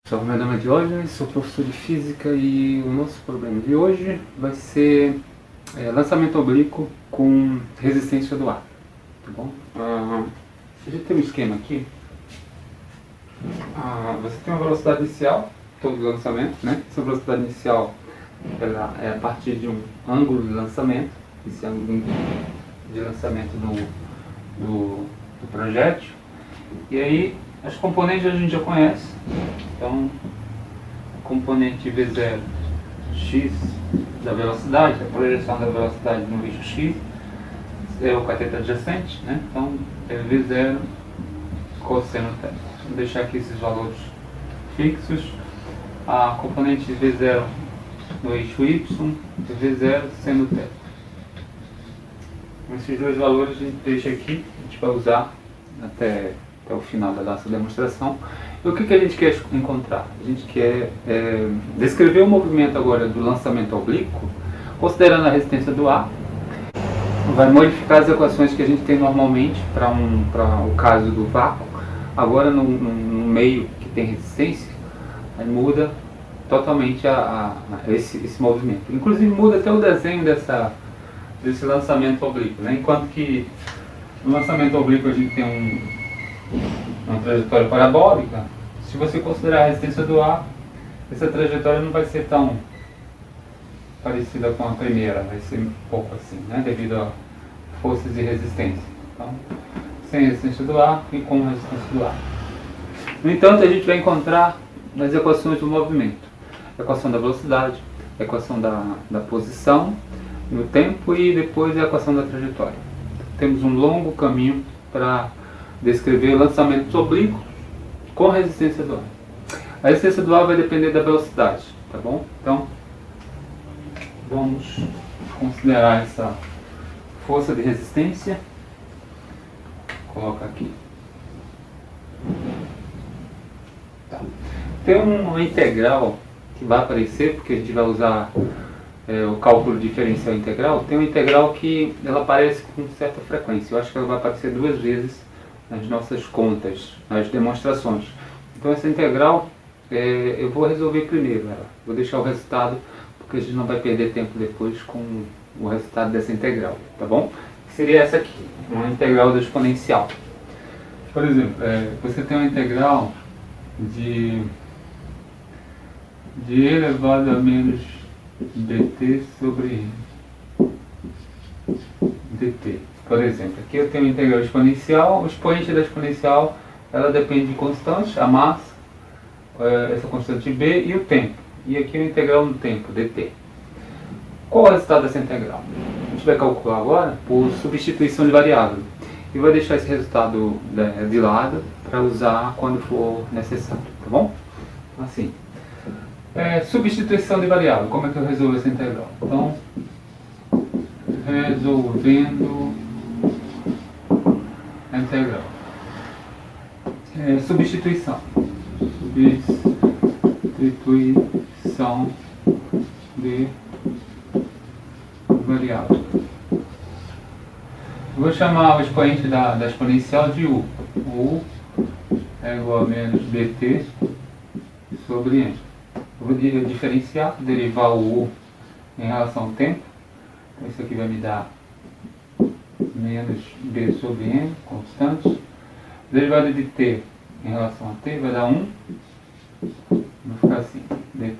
Sou meu nome é Diógenes, sou professor de Física e o nosso problema de hoje vai ser lançamento oblíquo com resistência do ar, tá bom? A gente tem um esquema aqui. Você tem uma velocidade inicial, todo lançamento, né? Essa velocidade inicial ela é a partir de um ângulo de lançamento, esse ângulo de lançamento do projétil. E aí, as componentes a gente já conhece. Então, componente V0 x da velocidade, a projeção da velocidade no eixo x, é o cateto adjacente, né? Então, é V0 cosseno θ. Vou deixar aqui esses valores fixos. A componente V0 no eixo y, V0 seno θ. Esses dois valores a gente deixa aqui, a gente vai usar até o final da nossa demonstração. E o que a gente quer encontrar? A gente quer descrever o movimento agora do lançamento oblíquo, considerando a resistência do ar. Vai modificar as equações que a gente tem normalmente para o caso do vácuo. Agora no meio que tem resistência, aí muda totalmente esse movimento. Inclusive muda até o desenho desse lançamento oblíquo, né? Enquanto que no lançamento oblíquo a gente tem uma trajetória parabólica. Se você considerar a resistência do ar, essa trajetória não vai ser tão parecida com a primeira, vai ser um pouco assim, né? Devido a forças e resistência. Então, sem resistência do ar e com resistência do ar. No entanto, a gente vai encontrar as equações do movimento: a equação da velocidade, a equação da posição no tempo e depois a equação da trajetória. Temos um longo caminho para descrever lançamentos oblíquos com resistência do ar. A resistência do ar vai depender da velocidade, tá bom? Então, vamos considerar essa força de resistência. Coloca aqui. Tá. Tem uma integral que vai aparecer, porque a gente vai usar o cálculo diferencial integral. Tem uma integral que ela aparece com certa frequência. Eu acho que ela vai aparecer 2 vezes nas nossas contas, nas demonstrações. Então essa integral eu vou resolver primeiro ela. Vou deixar o resultado, porque a gente não vai perder tempo depois com o resultado dessa integral, tá bom? Que seria essa aqui, uma integral da exponencial. Por exemplo, você tem uma integral de e elevado a menos dt sobre dt. Por exemplo, aqui eu tenho uma integral exponencial. O expoente da exponencial ela depende de constantes, a massa, essa constante b e o tempo. E aqui é uma integral no tempo, dt. Qual é o resultado dessa integral? A gente vai calcular agora por substituição de variável. E vai deixar esse resultado de lado para usar quando for necessário, tá bom? Assim. Substituição de variável. Como é que eu resolvo essa integral? Então, resolvendo a integral. Substituição de variável. Eu vou chamar o expoente da exponencial de u. U é igual a menos dt sobre n. Eu vou diferenciar, derivar o u em relação ao tempo. Então isso aqui vai me dar menos b sobre n, constante. Derivada de t em relação a t vai dar 1. Vai ficar assim, dt.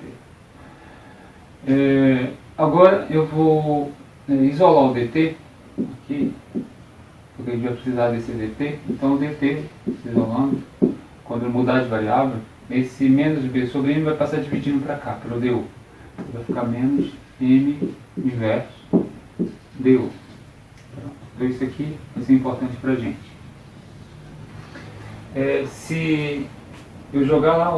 Agora eu vou isolar o dt aqui, porque a gente vai precisar desse dt. Então o dt, isolando, quando eu mudar de variável, esse menos b sobre m vai passar dividindo para cá, pelo du. Vai ficar menos m inverso du. Então isso aqui vai ser importante para a gente. Se eu jogar lá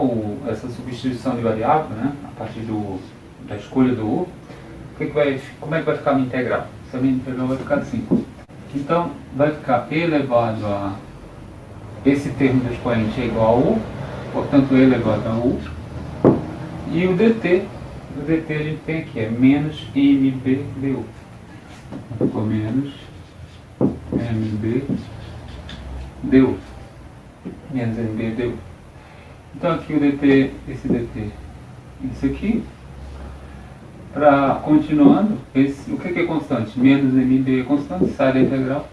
essa substituição de variável, né, a partir da escolha do u, como é que vai ficar a minha integral? Essa minha integral vai ficar assim. Então vai ficar e elevado a esse termo do expoente é igual a u, portanto e elevado a u, e o dt a gente tem aqui, é menos mb du. Ficou menos mb du. Menos mb du. Então aqui o dt, esse dt, isso aqui. Para continuando, o que é constante? Menos md é constante, sai da integral.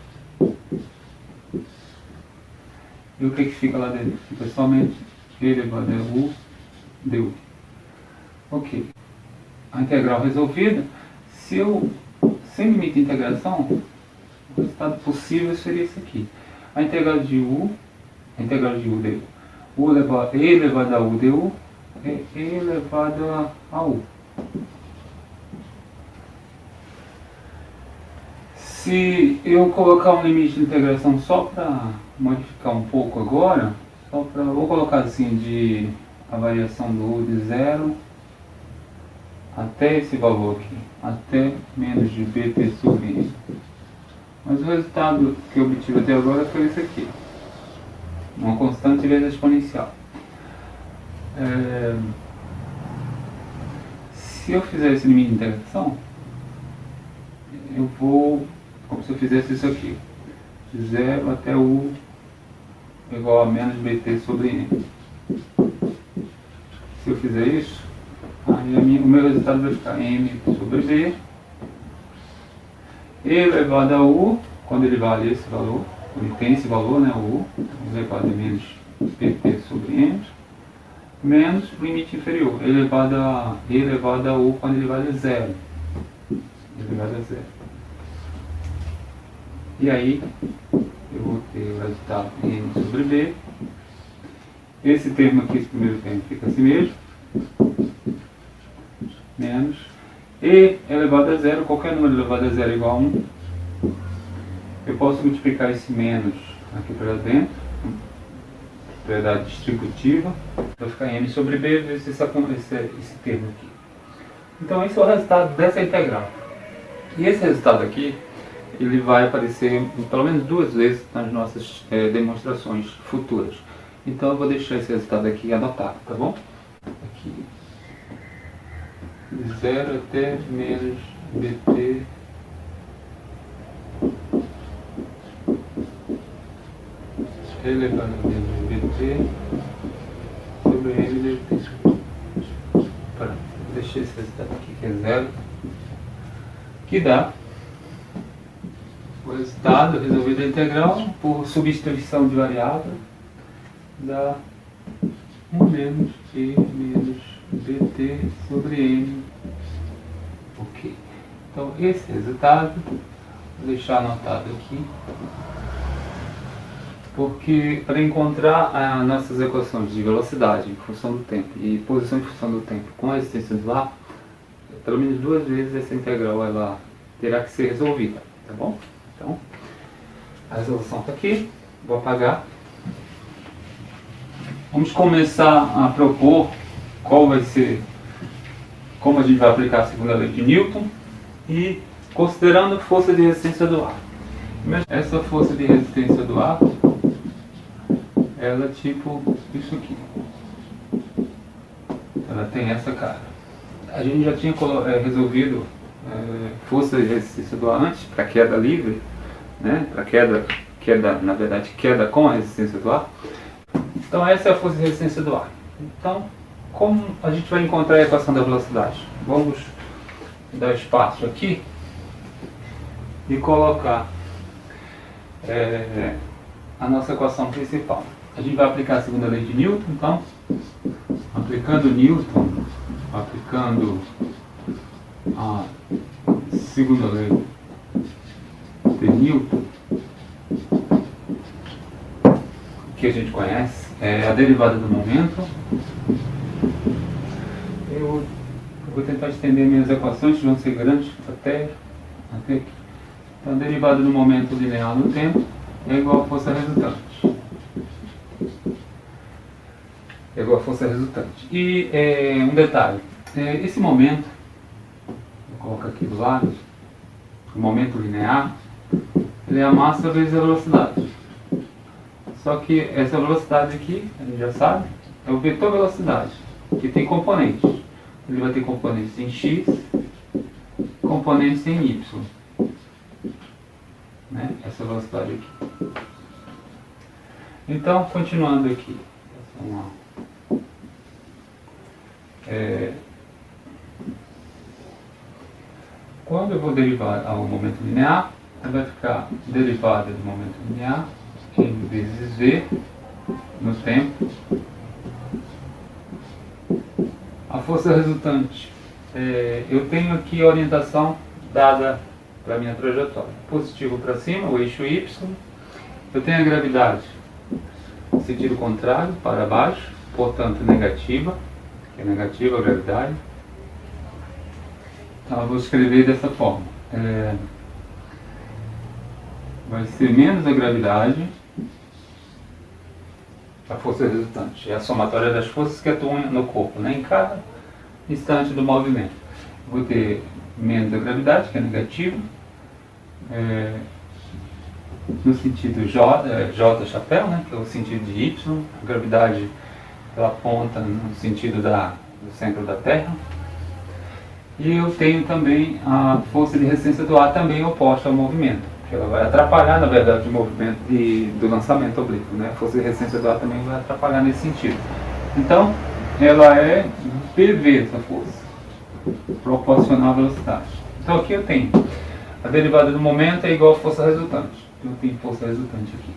E o que fica lá dentro? Fica somente e elevado a u du. Ok. A integral resolvida. Sem limite de integração, o resultado possível seria esse aqui. A integral de u du. U elevado a u du é e elevado a u. Se eu colocar um limite de integração só para modificar um pouco agora, vou colocar assim de a variação do u de 0 até esse valor aqui, até menos de bt sobre n. Mas o resultado que eu obtive até agora foi esse aqui, uma constante vezes exponencial. Se eu fizer esse limite de integração, eu vou, como se eu fizesse isso aqui, de 0 até u igual a menos bt sobre n. Se eu fizer isso, aí o meu resultado vai ficar m sobre b elevado a u, quando ele vale esse valor, ele tem esse valor, né, o u, elevado a menos bt sobre n, menos o limite inferior, elevado a u quando ele vale 0. Elevado a 0. E aí, eu vou ter o resultado n sobre b. Esse termo aqui, esse primeiro termo, fica assim mesmo. Menos e elevado a 0, qualquer número elevado a 0 igual a 1. Eu posso multiplicar esse menos aqui para dentro, propriedade distributiva, vai ficar m sobre b vezes esse termo aqui. Então esse é o resultado dessa integral. E esse resultado aqui, ele vai aparecer pelo menos 2 vezes nas nossas demonstrações futuras. Então eu vou deixar esse resultado aqui anotado, tá bom? Aqui, de 0 até menos bt elevado a menos bt sobre m dt. Pronto, deixei esse resultado aqui que é 0, que dá o resultado resolvido a integral por substituição de variável, dá 1 menos e menos bt sobre n. Ok. Então esse resultado, vou deixar anotado aqui, porque para encontrar as nossas equações de velocidade em função do tempo e posição em função do tempo com a resistência do ar, pelo menos 2 vezes essa integral ela terá que ser resolvida, tá bom? Então, a resolução está aqui, vou apagar. Vamos começar a propor qual vai ser, como a gente vai aplicar a segunda lei de Newton e considerando força de resistência do ar. Essa força de resistência do ar, ela é tipo isso aqui. Ela tem essa cara. A gente já tinha resolvido força de resistência do ar antes, para queda livre, né? Para na verdade, queda com a resistência do ar. Então essa é a força de resistência do ar. Então, como a gente vai encontrar a equação da velocidade? Vamos dar espaço aqui e colocar a nossa equação principal. A gente vai aplicar a segunda lei de Newton, então, aplicando Newton, aplicando a segunda lei de Newton, que a gente conhece, é a derivada do momento. Eu vou tentar estender minhas equações, que vão ser grandes até aqui. Então, a derivada do momento linear no tempo é igual à força resultante. É igual à força resultante. E um detalhe, esse momento, vou colocar aqui do lado, o momento linear, ele é a massa vezes a velocidade. Só que essa velocidade aqui, a gente já sabe, é o vetor velocidade, que tem componentes. Ele vai ter componentes em x, componentes em y. Né? Essa velocidade aqui. Então, continuando aqui. Quando eu vou derivar ao momento linear, vai ficar derivada do momento linear m vezes v no tempo. A força resultante, eu tenho aqui a orientação dada para a minha trajetória. Positivo para cima, o eixo y. Eu tenho a gravidade, sentido contrário, para baixo, portanto negativa, que é negativa a gravidade. Então eu vou escrever dessa forma. Vai ser menos a gravidade, a força resultante. É a somatória das forças que atuam no corpo, né, em cada instante do movimento. Vou ter menos a gravidade, que é negativa, no sentido J chapéu, né, que é o sentido de Y. A gravidade ela aponta no sentido do centro da Terra. E eu tenho também a força de resistência do ar também oposta ao movimento, que ela vai atrapalhar, na verdade, o movimento do lançamento oblíquo, né? A força de resistência do ar também vai atrapalhar nesse sentido. Então, ela é PV, essa força, proporcional à velocidade. Então aqui eu tenho a derivada do momento é igual à força resultante. Eu tenho força resultante aqui.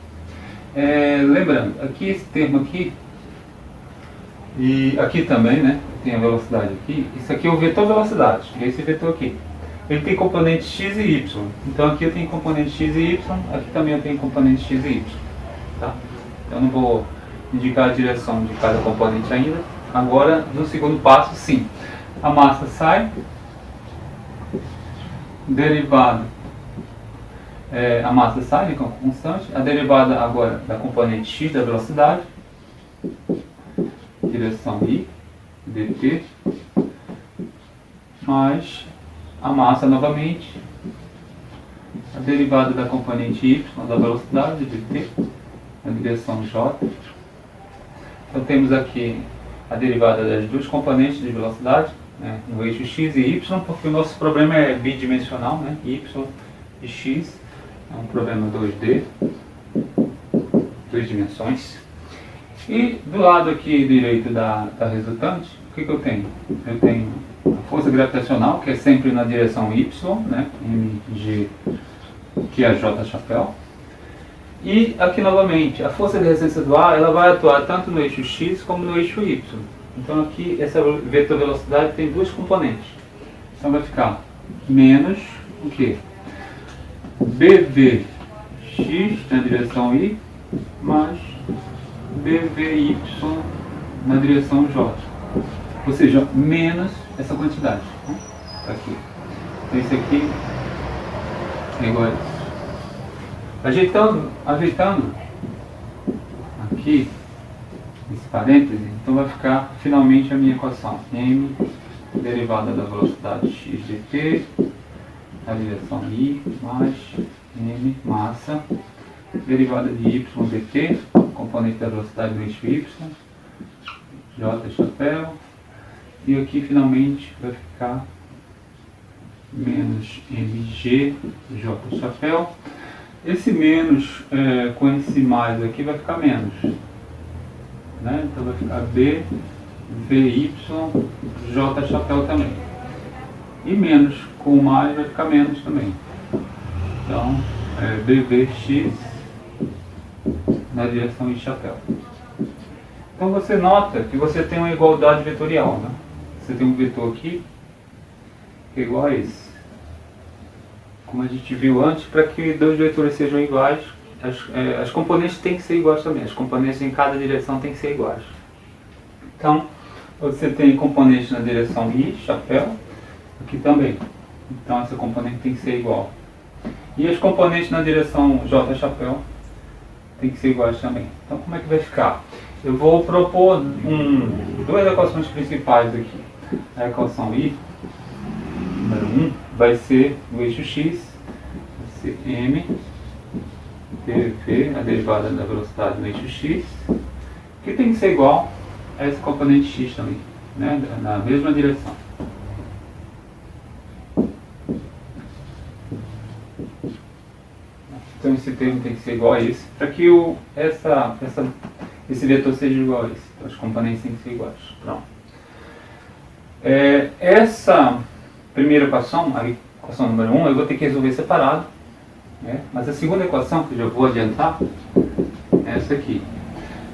Lembrando, aqui esse termo aqui, e aqui também, né? Tem a velocidade aqui. Isso aqui é o vetor velocidade. E esse vetor aqui, ele tem componentes x e y. Então aqui eu tenho componentes x e y. Aqui também eu tenho componentes x e y. Tá? Eu não vou indicar a direção de cada componente ainda. Agora, no segundo passo, sim. A massa sai. Derivada. A massa sai, então constante. A derivada agora da componente x da velocidade. Direção I, dt, mais a massa novamente, a derivada da componente y da velocidade, dt, na direção j. Então temos aqui a derivada das duas componentes de velocidade, né, no eixo x e y, porque o nosso problema é bidimensional, né, y e x, é um problema 2D, duas dimensões. E do lado aqui direito da resultante, o que eu tenho? Eu tenho a força gravitacional, que é sempre na direção y, né, mg, que é a j chapéu. E aqui novamente, a força de resistência do ar, ela vai atuar tanto no eixo x como no eixo y. Então aqui, essa vetor velocidade tem duas componentes. Então vai ficar menos o quê? bvx na direção i, mais bvy na direção j, ou seja, menos essa quantidade, né? Tá aqui. Então isso aqui é igual a isso. Ajeitando aqui esse parêntese, então vai ficar finalmente a minha equação m derivada da velocidade x dt na direção i mais m massa derivada de y dt, componente da velocidade do eixo y, j chapéu, e aqui finalmente vai ficar menos mg j chapéu. Esse menos com esse mais aqui vai ficar menos, né? Então vai ficar b vy j chapéu também, e menos com mais vai ficar menos também. Então bvx na direção de chapéu. Então você nota que você tem uma igualdade vetorial, né? Você tem um vetor aqui que é igual a esse. Como a gente viu antes, para que dois vetores sejam iguais, as componentes têm que ser iguais também. As componentes em cada direção têm que ser iguais. Então você tem componente na direção i, chapéu, aqui também. Então essa componente tem que ser igual. E as componentes na direção j chapéu tem que ser iguais também. Então como é que vai ficar? Eu vou propor duas equações principais aqui. A equação I, número 1, vai ser no eixo x, vai ser m dv, a derivada da velocidade no eixo x, que tem que ser igual a esse componente x também, né, na mesma direção. Então esse termo tem que ser igual a esse, para que esse vetor seja igual a esse. Então, as componentes têm que ser iguais. Pronto. Essa primeira equação, a equação número 1, eu vou ter que resolver separado, né? Mas a segunda equação, que eu já vou adiantar, é essa aqui.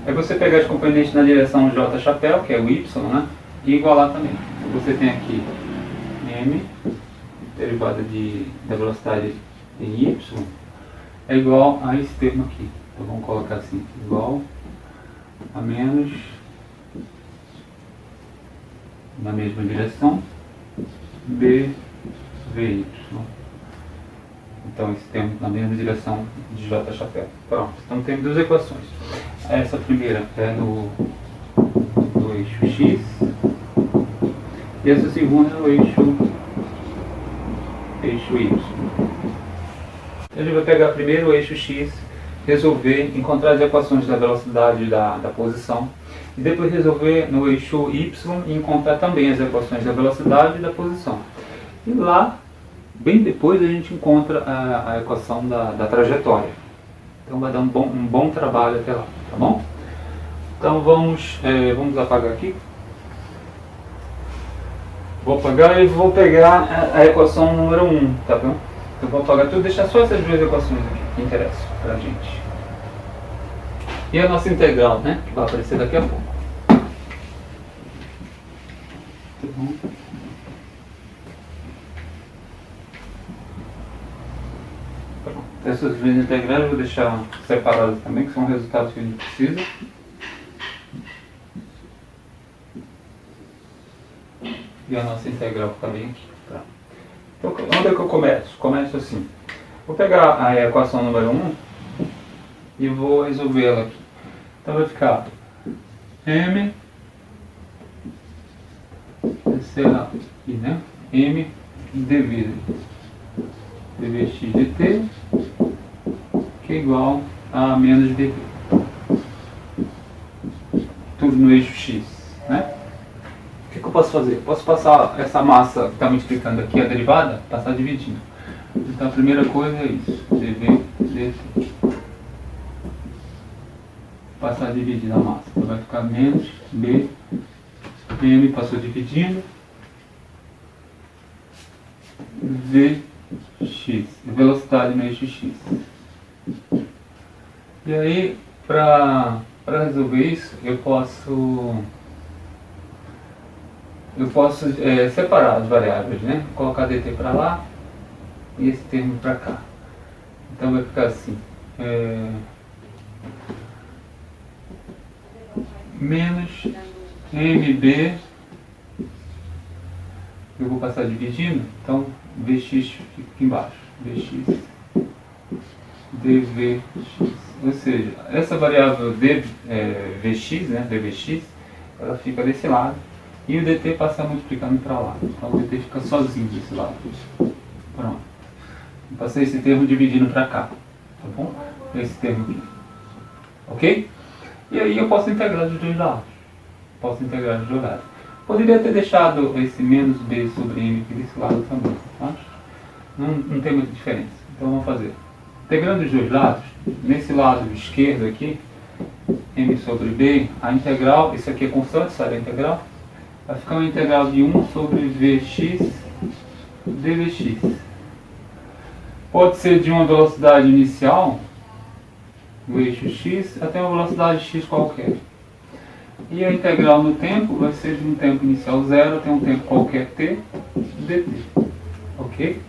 É você pegar as componentes na direção J chapéu, que é o Y, né? E igualar também. Então você tem aqui m, derivada da velocidade em y, é igual a esse termo aqui. Então vamos colocar assim, igual a menos, na mesma direção, b vy. Então esse termo na mesma direção de j chapéu. Pronto, então temos duas equações. Essa primeira é no eixo x, e essa segunda é no eixo y. A gente vai pegar primeiro o eixo x, resolver, encontrar as equações da velocidade e da posição, e depois resolver no eixo y e encontrar também as equações da velocidade e da posição. E lá, bem depois, a gente encontra a equação da trajetória. Então vai dar um bom trabalho até lá, tá bom? Então vamos apagar aqui. Vou apagar e vou pegar a equação número 1, tá bom? Eu vou apagar tudo, deixar só essas duas equações aqui que interessam pra gente. E a nossa integral, né? Que vai aparecer daqui a pouco. Tá bom? Pronto. Essas duas integrais eu vou deixar separadas também, que são resultados que a gente precisa. E a nossa integral fica bem aqui. Tá? Então, onde é que eu começo? Começo assim. Vou pegar a equação número 1 e vou resolver ela aqui. Então vai ficar m, será aqui, né? M dv dvx dt, que é igual a menos dv. Tudo no eixo x, né? O que eu posso fazer? Posso passar essa massa que está me explicando aqui, a derivada, passar dividindo. Então a primeira coisa é isso, dv dt. Passar dividindo a massa. Então vai ficar menos b, m passou dividindo, vx, velocidade no eixo x. E aí, para resolver isso, eu posso separar as variáveis, né? Colocar dt para lá e esse termo para cá. Então vai ficar assim, menos mb, eu vou passar dividindo, então vx fica aqui embaixo, vx dvx, ou seja, essa variável vx, né, dvx, ela fica desse lado, e o dt passa multiplicando para lá, então o dt fica sozinho desse lado. Pronto, eu passei esse termo dividindo para cá, tá bom? Esse termo aqui, ok? E aí eu posso integrar dos dois lados. Poderia ter deixado esse menos b sobre m aqui desse lado também, tá? Não tem muita diferença. Então vamos fazer. Integrando os dois lados, nesse lado esquerdo aqui, m sobre b, a integral, isso aqui é constante, sai da integral, vai ficar uma integral de 1 sobre vx dvx. Pode ser de uma velocidade inicial, no eixo x, até uma velocidade x qualquer. E a integral no tempo vai ser de um tempo inicial 0 até um tempo qualquer t, dt. Ok?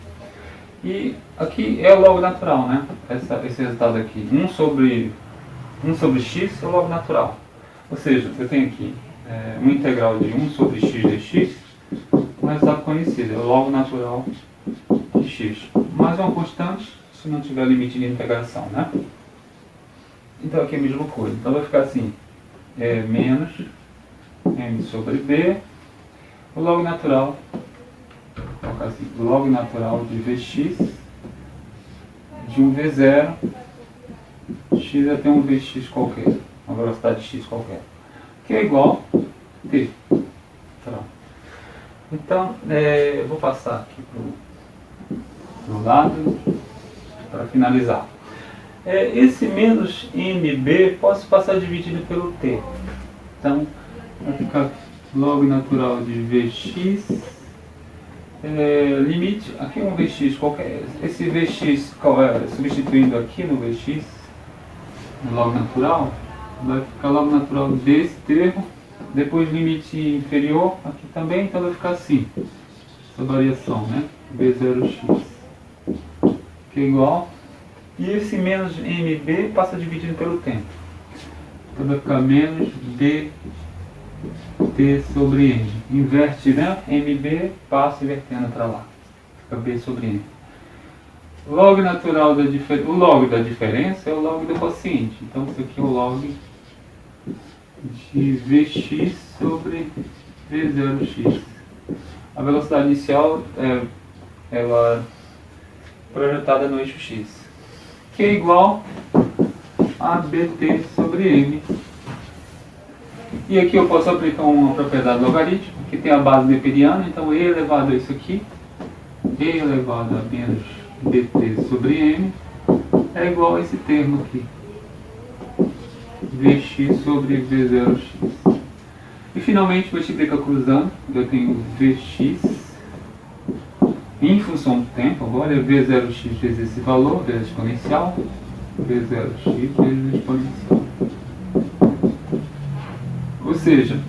E aqui é o log natural, né? Esse resultado aqui. 1 sobre x é o log natural. Ou seja, eu tenho aqui uma integral de 1 sobre x dx, um resultado conhecido, é o log natural de x. Mais uma constante, se não tiver limite de integração, né? Então aqui é a mesma coisa. Então vai ficar assim, menos m sobre b, o log natural, vou colocar assim, o log natural de vx, de um v0, x até um vx qualquer, uma velocidade x qualquer, que é igual a t. Pronto. Então, eu vou passar aqui para o lado, para finalizar. Esse menos mb posso passar dividido pelo t. Então, vai ficar log natural de Vx, limite, aqui é um Vx qualquer, esse Vx substituindo aqui no Vx, no log natural, vai ficar log natural desse termo, depois limite inferior, aqui também, então vai ficar assim, essa variação, né, V0x, que é igual, e esse menos mb passa dividindo pelo tempo, então vai ficar menos dt sobre n, inverte, né, mb passa invertendo para lá, fica b sobre n. Log natural da diferença, o log da diferença é o log do quociente, então isso aqui é o log de Vx sobre V0x. A velocidade inicial ela projetada no eixo x, que é igual a bt sobre m. E aqui eu posso aplicar uma propriedade logarítmica, que tem a base neperiana, então e elevado a isso aqui, e elevado a menos dt sobre m, é igual a esse termo aqui, Vx sobre V0x. E finalmente multiplica cruzando, eu tenho Vx em função do tempo, agora é V0x vezes esse valor, vezes exponencial, V0x vezes exponencial. Ou seja,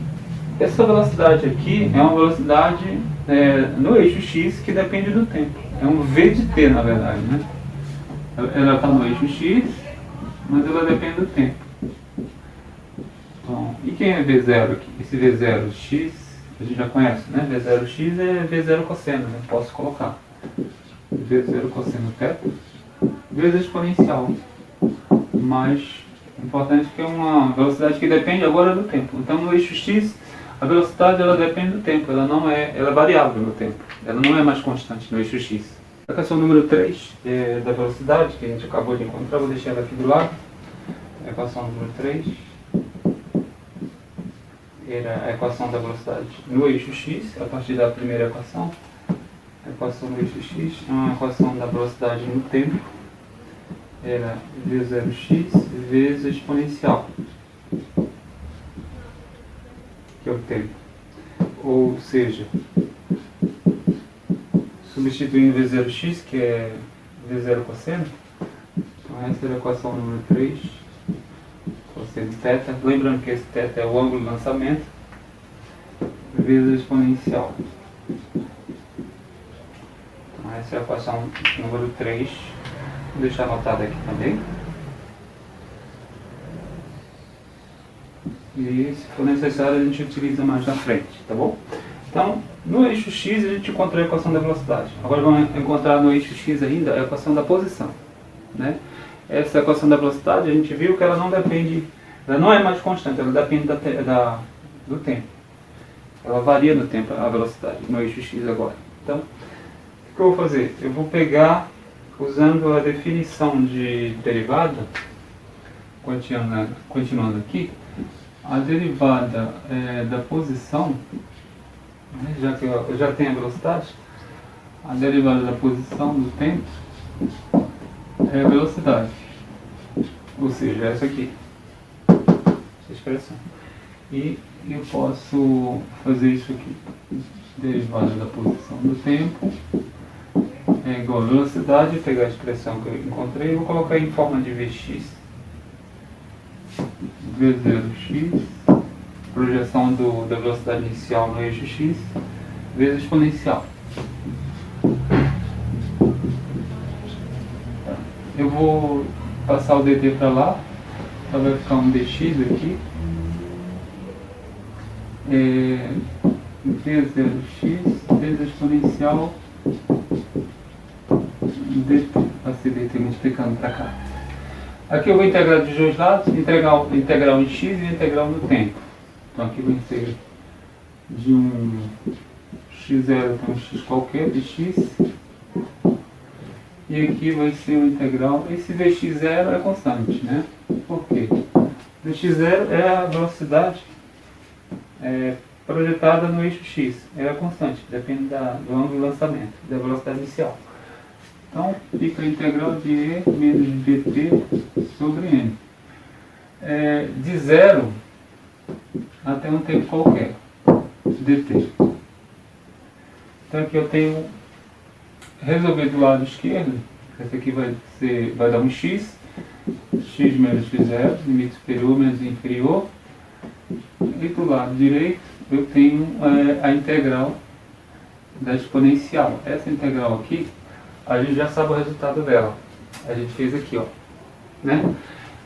essa velocidade aqui é uma velocidade no eixo x que depende do tempo. É um v de t, na verdade, né? Ela está no eixo x, mas ela depende do tempo. Então, e quem é V0 aqui? Esse V0x, a gente já conhece, né? V0x é V0 cosseno, né? Posso colocar V0 cosseno θ vezes exponencial. Mas o importante é que é uma velocidade que depende agora do tempo. Então no eixo x, a velocidade ela depende do tempo, ela é variável no tempo. Ela não é mais constante no eixo x. A questão número 3 da velocidade, que a gente acabou de encontrar, vou deixar ela aqui do lado. A equação número 3 era a equação da velocidade no eixo x, a partir da primeira equação. A equação no eixo x é uma equação da velocidade no tempo. Era V0x vezes exponencial, que é o tempo. Ou seja, substituindo V0x, que é V0 cosseno, então essa é a equação número 3, cosseno θ, lembrando que esse θ é o ângulo de lançamento, vezes exponencial. Então essa é a equação número 3, vou deixar anotado aqui também. E se for necessário a gente utiliza mais na frente, tá bom? Então, no eixo x a gente encontrou a equação da velocidade. Agora vamos encontrar no eixo x ainda a equação da posição, né? Essa equação da velocidade a gente viu que ela não depende, ela não é mais constante, ela depende do tempo. Ela varia no tempo a velocidade, no eixo x agora. Então, o que eu vou fazer? Eu vou pegar, usando a definição de derivada, continuando aqui, a derivada da posição, né, já que eu já tenho a velocidade, a derivada da posição do tempo é a velocidade, ou seja, essa aqui, essa expressão. E eu posso fazer isso aqui, derivada da posição do tempo é igual a velocidade, pegar a expressão que eu encontrei e vou colocar em forma de Vx, V0x, projeção da velocidade inicial no eixo x, vezes exponencial. Eu vou passar o dt para lá, então vai ficar um dx aqui, V0x vezes exponencial dt, passei dt multiplicando para cá. Aqui eu vou integrar dos dois lados, integral em x e integral no tempo. Então aqui vai ser de um x0 para um x qualquer de x. E aqui vai ser o integral, esse Vx0 é constante, né? Por quê? Vx0 é a velocidade projetada no eixo x, ela é constante, depende do ângulo de lançamento, da velocidade inicial. Então fica a integral de e menos dt sobre n. De 0 até um tempo qualquer. dt. Então aqui eu tenho resolver do lado esquerdo, esse aqui vai dar um x menos x0, limite superior menos inferior, e do lado direito eu tenho a integral da exponencial. Essa integral aqui, a gente já sabe o resultado dela. A gente fez aqui, ó, né?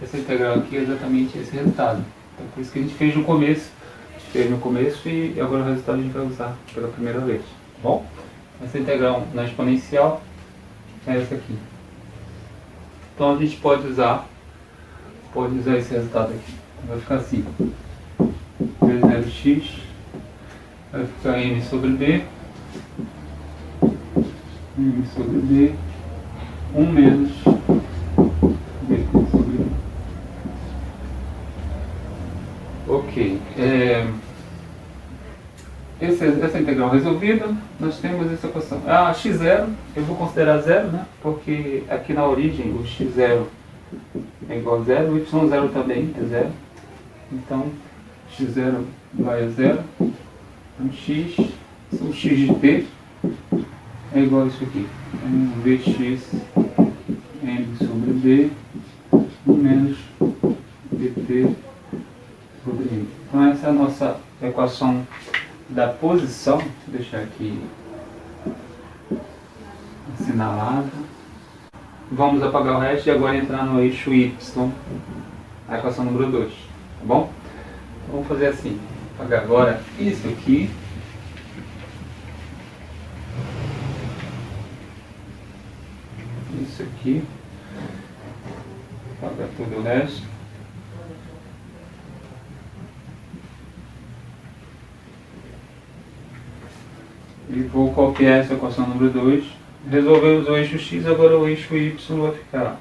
Essa integral aqui é exatamente esse resultado. Então, por isso que a gente fez no começo. A gente fez no começo e agora o resultado a gente vai usar pela primeira vez. Tá bom? Essa integral na exponencial é essa aqui. Então a gente pode usar esse resultado aqui. Vai ficar assim. V0x vai ficar m sobre b. M sobre b. 1 menos dt sobre b. Ok. Essa integral resolvida, nós temos essa equação. X0, eu vou considerar zero, né? Porque aqui na origem o x0 é igual a zero, o y0 também é zero. Então, x0 vai a zero. Então, o x de t é igual a isso aqui. Vx m sobre b, 1 menos dt sobre m. Então, essa é a nossa equação da posição. Deixa eu deixar aqui assinalado. Vamos apagar o resto e agora entrar no eixo y, a equação número 2, tá bom? Então, vamos fazer assim, apagar agora isso aqui, isso aqui, apagar todo o resto. E vou copiar essa equação número 2. Resolvemos o eixo x, agora o eixo y vai ficar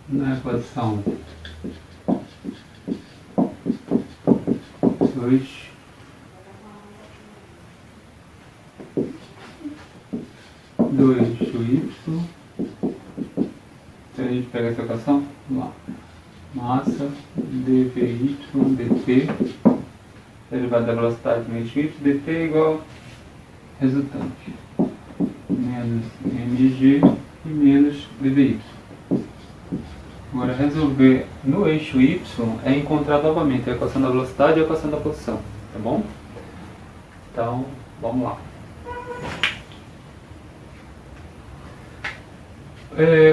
na equação 2 do eixo y. Então a gente pega essa equação, vamos lá. Massa dvy dt, derivada da velocidade no eixo y, dt é igual a resultante menos mg e menos dvy. Agora, resolver no eixo y é encontrar novamente a equação da velocidade e a equação da posição, tá bom? Então, vamos lá.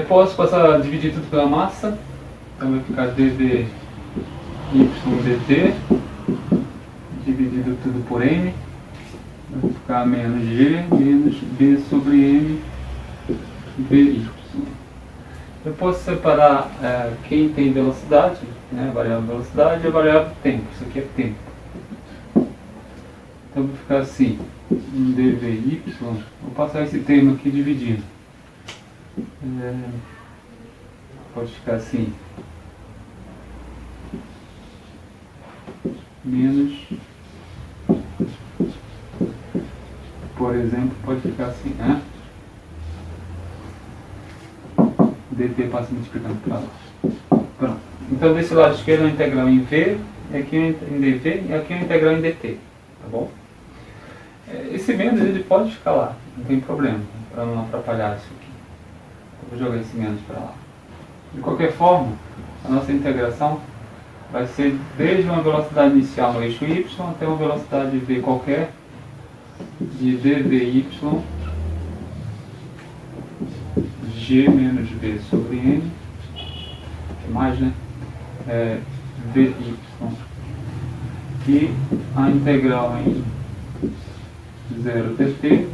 Posso passar a dividir tudo pela massa, então vai ficar dvy dt dividido tudo por m, vai ficar menos g menos b sobre m vy. Eu posso separar quem tem velocidade, né, a variável velocidade e a variável tempo. Isso aqui é tempo. Então vai ficar assim, dvy, vou passar esse termo aqui dividindo. Pode ficar assim, menos, por exemplo, pode ficar assim, né? dt passa multiplicando para lá. Pronto. Então desse lado esquerdo é uma integral em v, aqui em dv e aqui é uma integral em dt, tá bom? Esse menos ele pode ficar lá, não tem problema, para não atrapalhar isso aqui. Eu vou jogar esse menos para lá. De qualquer forma, a nossa integração vai ser desde uma velocidade inicial no eixo y até uma velocidade v qualquer de dvy g menos b sobre n, que mais, né? Vy e a integral em 0 dt.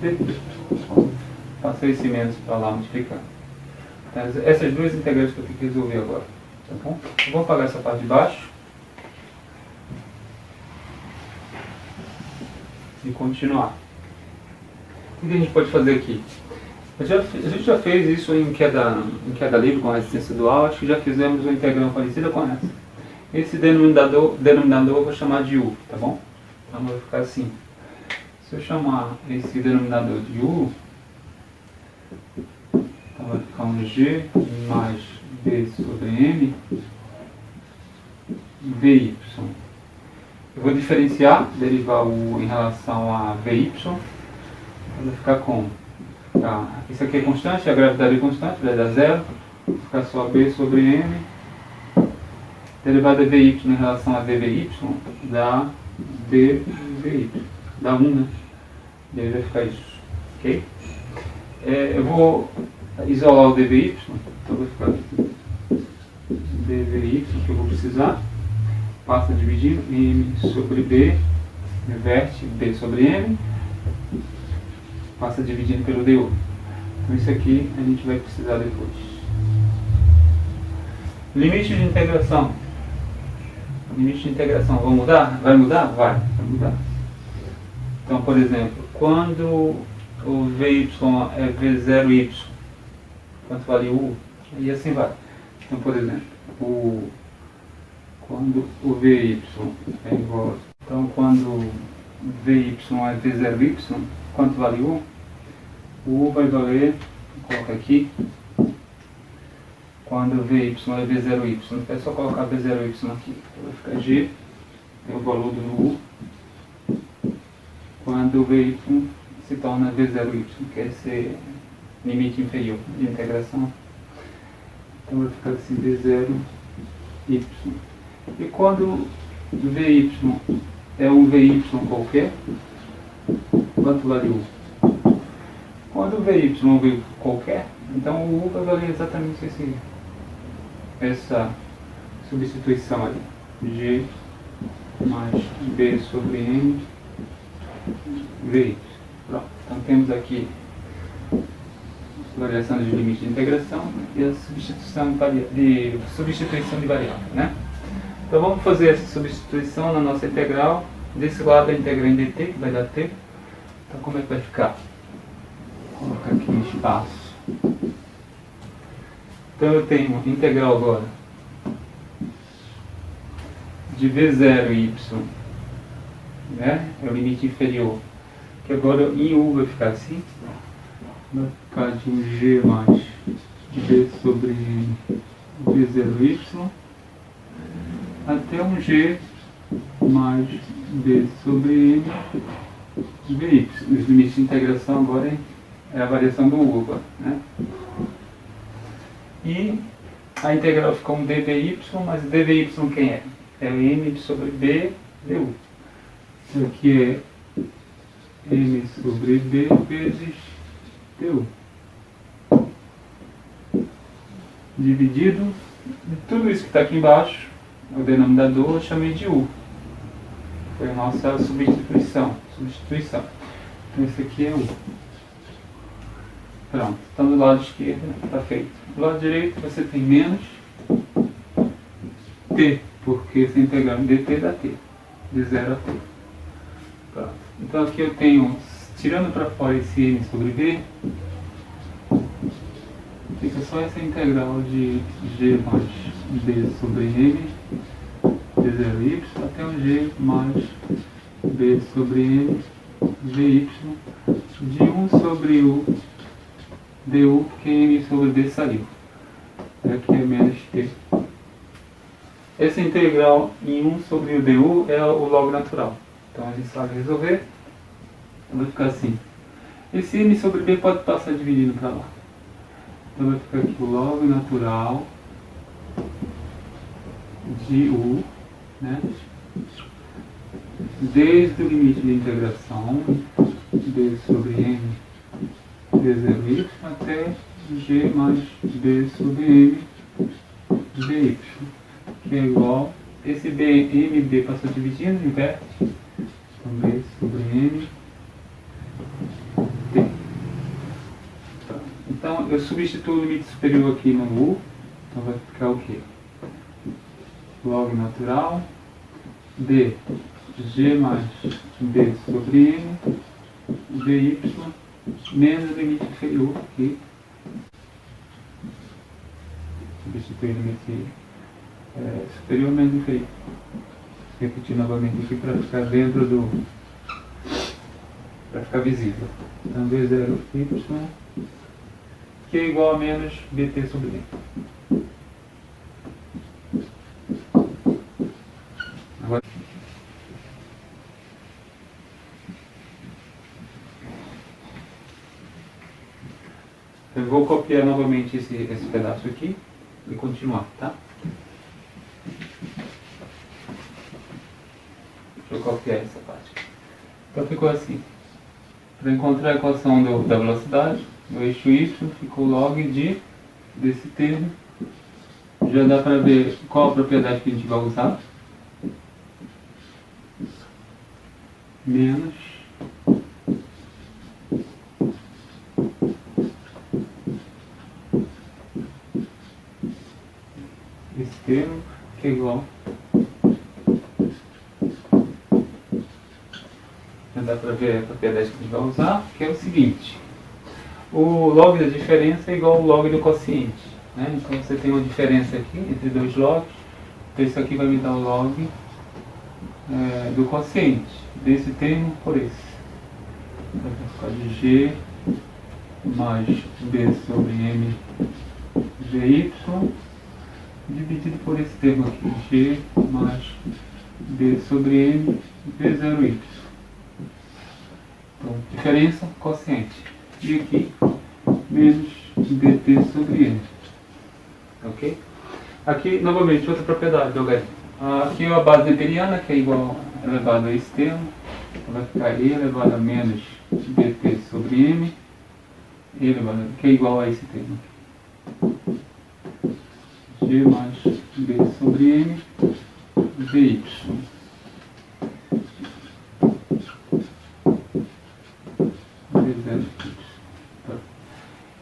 Passei esse menos para lá multiplicando. Então, essas duas integrais que eu tenho que resolver agora, tá bom? Eu vou apagar essa parte de baixo e continuar. O que a gente pode fazer aqui? A gente já fez isso em queda livre com resistência dual, acho que já fizemos uma integral parecida com essa. Esse denominador eu vou chamar de u, tá bom? Então vai ficar assim. Se eu chamar esse denominador de u, então vai ficar um g mais b sobre m vy. Eu vou diferenciar, derivar U em relação a VY. Vai ficar como? Isso aqui é constante, a gravidade é constante, vai dar zero. Vai ficar só B sobre M. Derivada VY em relação a dVY dá dVY. Dá 1, né? E aí vai ficar isso. Ok? Eu vou isolar o dVY. Então vai ficar aqui. dVY, que eu vou precisar. Passa dividindo M sobre B. Inverte B sobre M. Passa dividindo pelo dU. Então isso aqui a gente vai precisar depois. Limite de integração. Limite de integração. Vai mudar? Vai mudar? Vai mudar. Então, por exemplo, quando o VY é V0Y, quanto vale U? E assim vai. Então, por exemplo, quando o VY é igual. Então, quando VY é V0Y, quanto vale U? O U vai valer, vou colocar aqui, quando VY é V0Y, é só colocar V0Y aqui, então vai ficar G, tem o valor do U, quando VY se torna V0Y, que é esse limite inferior de integração. Então vai ficar assim V0Y. E quando VY é um VY qualquer, quanto vale U? Quando VY é um VY qualquer, então o U vai valer exatamente essa substituição ali. G mais B sobre M VY. Pronto. Então temos aqui variação de limite de integração e a substituição de variável, né? Então vamos fazer essa substituição na nossa integral. Desse lado a integral em dt, que vai dar t. Então como é que vai ficar? Vou colocar aqui no espaço. Então eu tenho integral agora de V0y, né? É o limite inferior. Que agora em U vai ficar assim. Vai ficar de um G mais B sobre V0y até um G mais B sobre M VY. Os limites de integração agora é a variação do U agora, né? E a integral ficou um dVy, mas dVy quem é? É M sobre B du. Isso aqui é M sobre B vezes du. Dividido, tudo isso que está aqui embaixo, o denominador eu chamei de U. Foi a nossa substituição. Então esse aqui é U. Pronto, então do lado esquerdo está feito. Do lado direito você tem menos t, porque se integrar em dt dá t, de 0 a t. Pronto. Então aqui eu tenho, tirando para fora esse m sobre b, fica só essa integral de g mais b sobre m de 0y até um g mais b sobre m vy de 1 sobre u du, porque m sobre d saiu. Aqui é menos t. Essa integral em 1 sobre o du é o log natural. Então a gente sabe resolver. Então vai ficar assim. Esse m sobre b pode passar dividindo para lá. Então vai ficar aqui o log natural de u, né? Desde o limite de integração b sobre m d0y até g mais b sobre m dy, que é igual, esse b, m, b passou dividindo, inverte, então b sobre m d. Então eu substituo o limite superior aqui no u, então vai ficar o quê? Log natural de g mais b sobre m dy menos o limite inferior aqui. Substituir o limite superior menos inferior. Repetir novamente aqui para ficar dentro do. Para ficar visível. Então b0y que é igual a menos bt sobre m. Agora, Eu vou copiar novamente esse pedaço aqui e continuar, tá? Deixa eu copiar essa parte. Então ficou assim. Para encontrar a equação da velocidade, no eixo y, ficou log desse termo. Já dá para ver qual a propriedade que a gente vai usar. Menos esse termo, que é igual. Já dá para ver a propriedade que a gente vai usar, que é o seguinte. O log da diferença é igual ao log do quociente. Né? Então você tem uma diferença aqui entre dois logs. Então isso aqui vai me dar o log do quociente desse termo por esse. Vai ficar de G mais B sobre M VY dividido por esse termo aqui, G mais B sobre M V0Y. Então, diferença, quociente. E aqui, menos dt sobre M. Ok? Aqui, novamente, outra propriedade do logaritmo. Aqui é a base neperiana, que é igual elevado a esse termo. Então, vai ficar E elevado a menos dt sobre M, E elevado, que é igual a esse termo. G mais B sobre M, VY.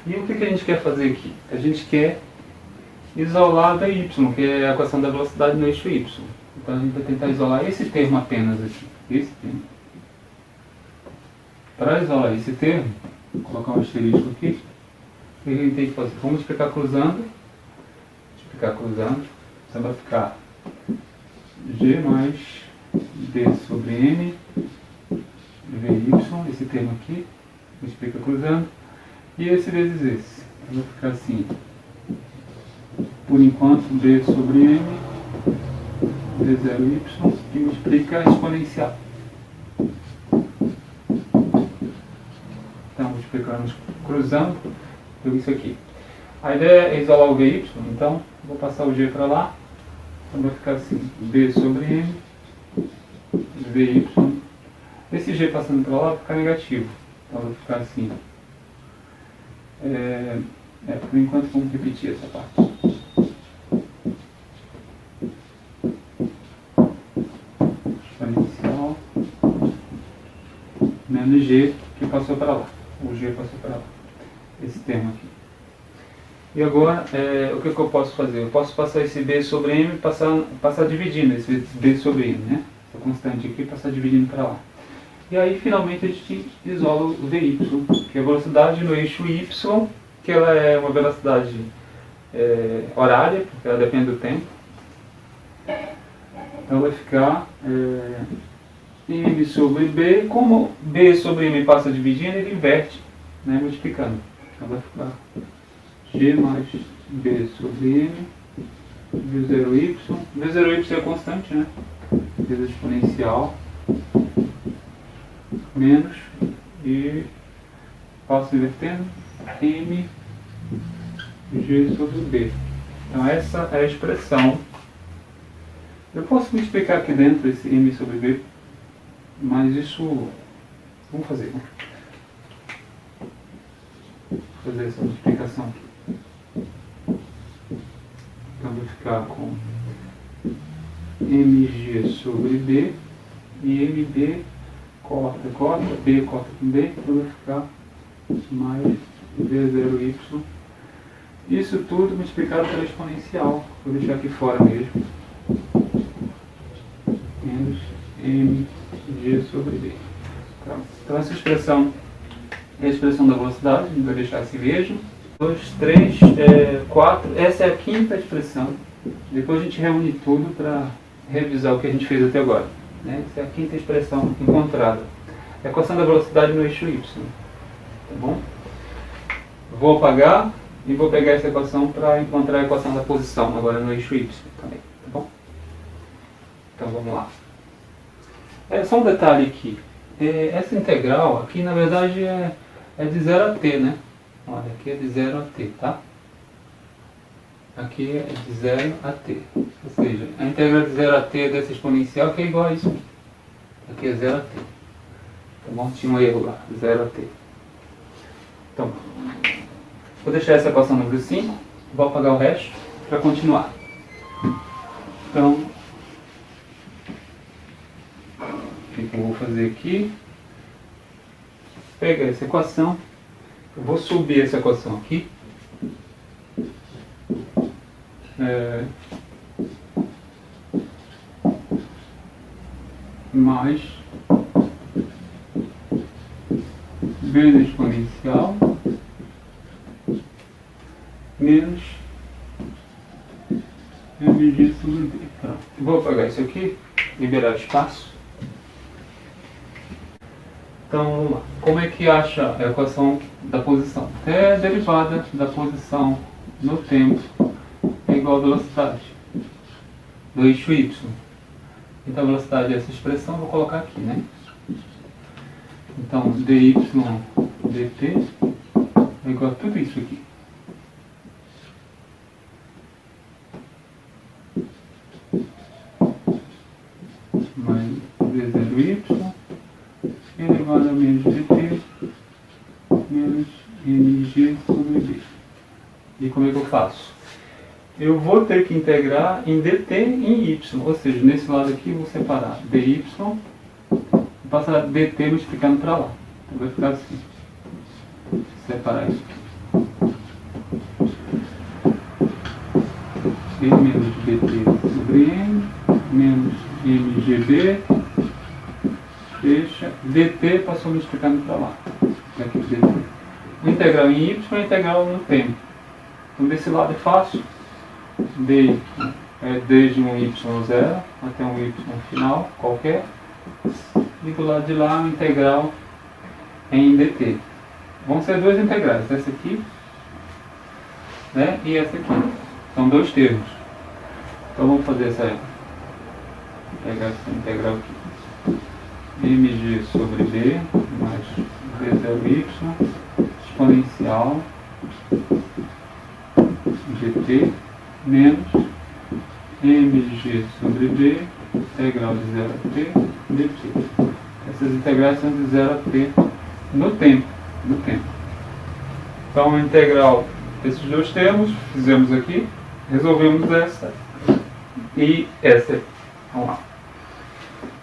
E o que a gente quer fazer aqui? A gente quer isolar a y, que é a equação da velocidade no eixo y. Então a gente vai tentar isolar esse termo apenas aqui. Esse termo. Para isolar esse termo, vou colocar um asterisco aqui. O que a gente tem que fazer? Vamos multiplicar cruzando. Então vai ficar G mais D sobre M VY, esse termo aqui, multiplica cruzando, e esse vezes esse. Então vai ficar assim, por enquanto, D sobre M D0Y, e multiplica exponencial. Então multiplicamos cruzando por isso aqui. A ideia é isolar o VY, então vou passar o G para lá, então vai ficar assim, B sobre M, VY, esse G passando para lá vai ficar negativo, então vai ficar assim, por enquanto vamos repetir essa parte. Exponencial, menos G que passou para lá, o G passou para lá, esse termo aqui. E agora, o que eu posso fazer? Eu posso passar esse B sobre M e passar dividindo esse B sobre M, né? Essa constante aqui, passar dividindo para lá. E aí, finalmente, a gente isola o VY, que é a velocidade no eixo Y, que ela é uma velocidade horária, porque ela depende do tempo. Então vai ficar M sobre B, como B sobre M passa dividindo, ele inverte, né, multiplicando. Então vai ficar G mais B sobre M, V0Y. V0Y é constante, né? Vezes exponencial, menos, e passo invertendo, M, G sobre B. Então essa é a expressão. Eu posso multiplicar aqui dentro esse M sobre B, mas isso... Vamos fazer, né? Vou fazer essa multiplicação aqui. Então vai ficar com mg sobre b, e mb corta, b corta com b, então vai ficar mais v0y. Isso tudo multiplicado pela exponencial, vou deixar aqui fora mesmo, menos mg sobre b. Então essa expressão é a expressão da velocidade, a gente vai deixar assim mesmo. 2, 3, 4, essa é a quinta expressão. Depois a gente reúne tudo para revisar o que a gente fez até agora, né? Essa é a quinta expressão encontrada. É a equação da velocidade no eixo y. Tá bom? Vou apagar e vou pegar essa equação para encontrar a equação da posição agora no eixo y também. Tá bom? Então vamos lá. Só um detalhe aqui. Essa integral aqui na verdade é de 0 a t, né? Olha, aqui é de 0 a t, tá? Aqui é de 0 a t. Ou seja, a integral de 0 a t dessa exponencial que é igual a isso aqui. Aqui é 0 a t. Tá bom? Tinha um erro lá, 0 a t. Então, vou deixar essa equação número 5, vou apagar o resto para continuar. Então, o que eu vou fazer aqui? Pegar essa equação, eu vou subir essa equação aqui. Mais b da exponencial menos mg sobre d. Pronto. Vou apagar isso aqui, liberar espaço. Então, vamos lá. Como é que acha a equação da posição? É a derivada da posição no tempo é igual à velocidade do eixo y. Então, a velocidade é essa expressão, eu vou colocar aqui, né? Então, dy dt é igual a tudo isso aqui. Mais d0y elevado a menos dt menos mg sobre d. E como é que eu faço? Eu vou ter que integrar em dt em y, ou seja, nesse lado aqui eu vou separar dy e passar dt multiplicando para lá. Então vai ficar assim. Separar isso aqui. E menos dt sobre m menos mgd, fecha, dt passou multiplicando para lá. Aqui dt. Integral em y é integral no tempo. Então desse lado é fácil. D é desde um y0 até um y final qualquer. E do lado de lá, uma integral em dt. Vão ser duas integrais, essa aqui, né, e essa aqui. São dois termos. Então vamos fazer pegar essa integral aqui. mg sobre d mais d0y exponencial dt menos mg sobre d integral de 0 a t dt. Essas integrais são de 0 a t no tempo. Então a integral desses dois termos, fizemos aqui, resolvemos essa e essa. Vamos lá.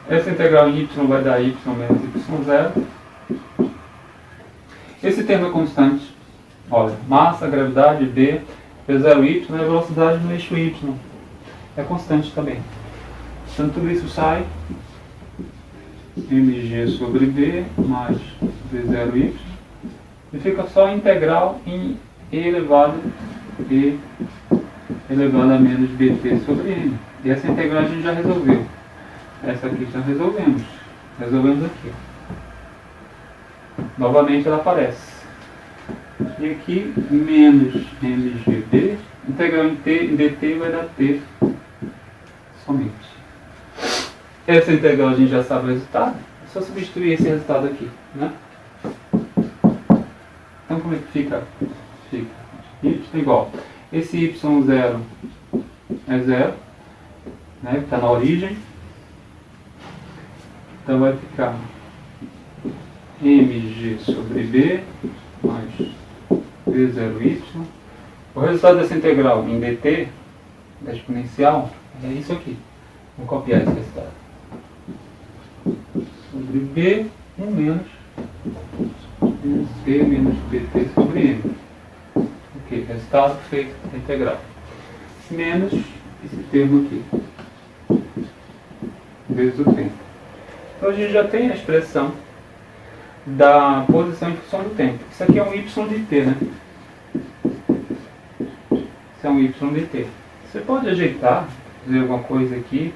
Essa integral em y vai dar y menos y0. Esse termo é constante. Olha, massa, gravidade, d, P0y é a velocidade no eixo y. É constante também. Então tudo isso sai mg sobre d mais d0y e fica só a integral em e elevado a menos dt sobre n. E essa integral a gente já resolveu. Essa aqui já resolvemos. Resolvemos aqui. Novamente ela aparece. E aqui menos mgd, integral em t e dt vai dar t somente. Essa integral a gente já sabe o resultado, é só substituir esse resultado aqui, né? Então como é que fica? Y igual. Esse y0 é 0, né? Que está na origem. Então vai ficar mg sobre b mais d0y. O resultado dessa integral em dt, da exponencial, é isso aqui. Vou copiar esse resultado. Sobre b, 1 menos c menos dt sobre m. Ok, resultado feito da integral. Menos esse termo aqui, vezes o tempo. Então a gente já tem a expressão da posição em função do tempo. Isso aqui é um y de t, né? Isso é um y de t. Você pode ajeitar, fazer alguma coisa aqui,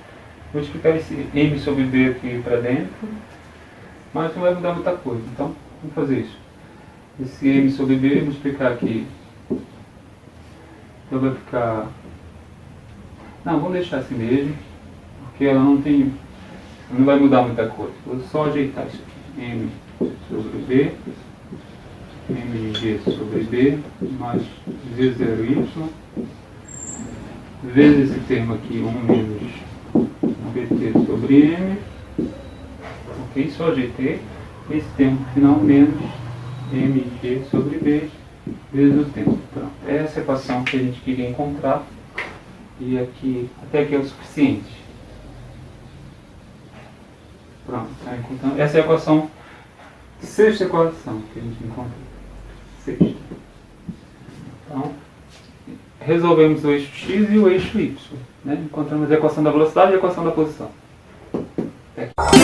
multiplicar esse m sobre b aqui para dentro, mas não vai mudar muita coisa. Então, vamos fazer isso. Esse m sobre b, multiplicar aqui. Então vai ficar... Não, vamos deixar assim mesmo, porque ela não tem... Não vai mudar muita coisa. Vou só ajeitar isso aqui. M sobre b m de g sobre b mais v0y vezes esse termo aqui, 1 menos bt sobre m, ok? Só gt, esse termo final menos mg sobre b vezes o tempo. Pronto. Essa é a equação que a gente queria encontrar e aqui, até aqui é o suficiente. Pronto, tá encontrando. Essa é a equação, sexta equação que a gente encontrou. Sexta. Então, resolvemos o eixo x e o eixo y. Né? Encontramos a equação da velocidade e a equação da posição. Até aqui.